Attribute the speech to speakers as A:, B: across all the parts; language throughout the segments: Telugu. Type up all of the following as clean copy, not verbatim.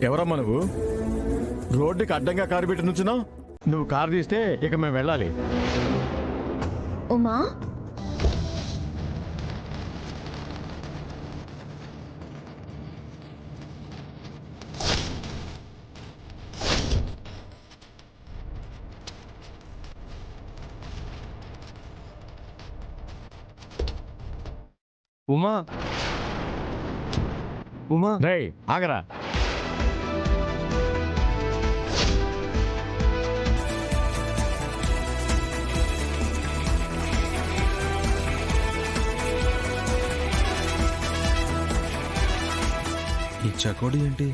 A: ఎవరమ్మా నువ్వు? రోడ్డుకి అడ్డంగా కారు పెట్టి నుంచున్నావు. నువ్వు కారు తీస్తే ఇక మేము వెళ్ళాలి.
B: ఉమా,
C: ఉమా, ఉమా,
A: రేయ్ ఆగరా.
D: ఈ చకోడి ఏంటి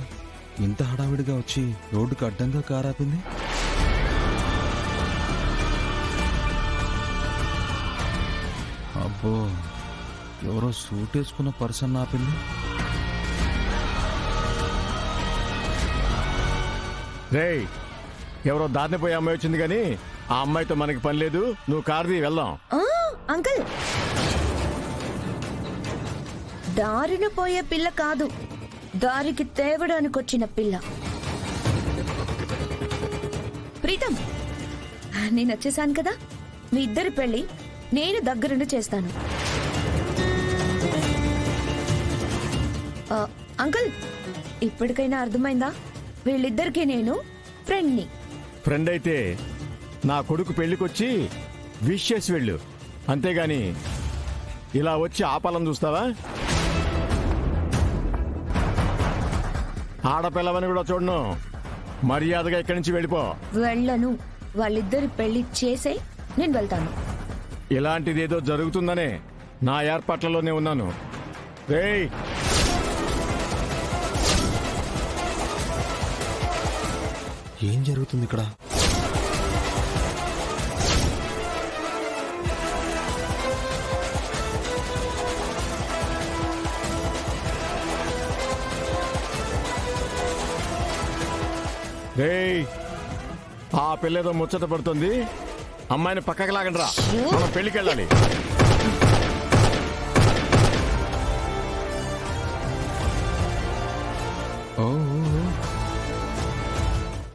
D: ఇంత హడావిడిగా వచ్చి రోడ్డుకు అడ్డంగా కారాపింది? అబ్బో, ఎవరో సూట్ వేసుకున్న పర్సన్ ఆపింది.
A: రేయ్, ఎవరో దారిని పోయే అమ్మాయి వచ్చింది కానీ ఆ అమ్మాయితో మనకి పని లేదు. నువ్వు కారు తీ, వెళ్దాం.
B: అంకుల్, దారిన పోయే పిల్ల కాదు, దారికి తేవడానికి వచ్చిన పిల్ల. ప్రీతం, నేను వచ్చేసాను కదా, మీ ఇద్దరి పెళ్లి నేను దగ్గరుండి చేస్తాను. అంకుల్, ఇప్పటికైనా అర్థమైందా? వీళ్ళిద్దరికి నేను ఫ్రెండ్ని.
A: ఫ్రెండ్ అయితే నా కొడుకు పెళ్లికొచ్చి విష్ చేసి వెళ్ళు, అంతేగాని ఇలా వచ్చి ఆపాలని చూస్తావా? ఆడపిల్లవని కూడా చూడను. మర్యాదగా ఇక్కడి నుంచి వెళ్ళిపో.
B: వెళ్ళను. వాళ్ళిద్దరి పెళ్లి చేసే నేను వెళ్తాను.
A: ఇలాంటిదేదో జరుగుతుందనే నా ఏర్పాట్లలోనే ఉన్నాను. రేయ్,
D: ఏం జరుగుతుంది ఇక్కడ?
A: రేయ్, ఆ పిల్లేదో ముచ్చట పడుతుంది. అమ్మాయిని పక్కకి లాగండి రా, మనం పెళ్లికి వెళ్ళాలి.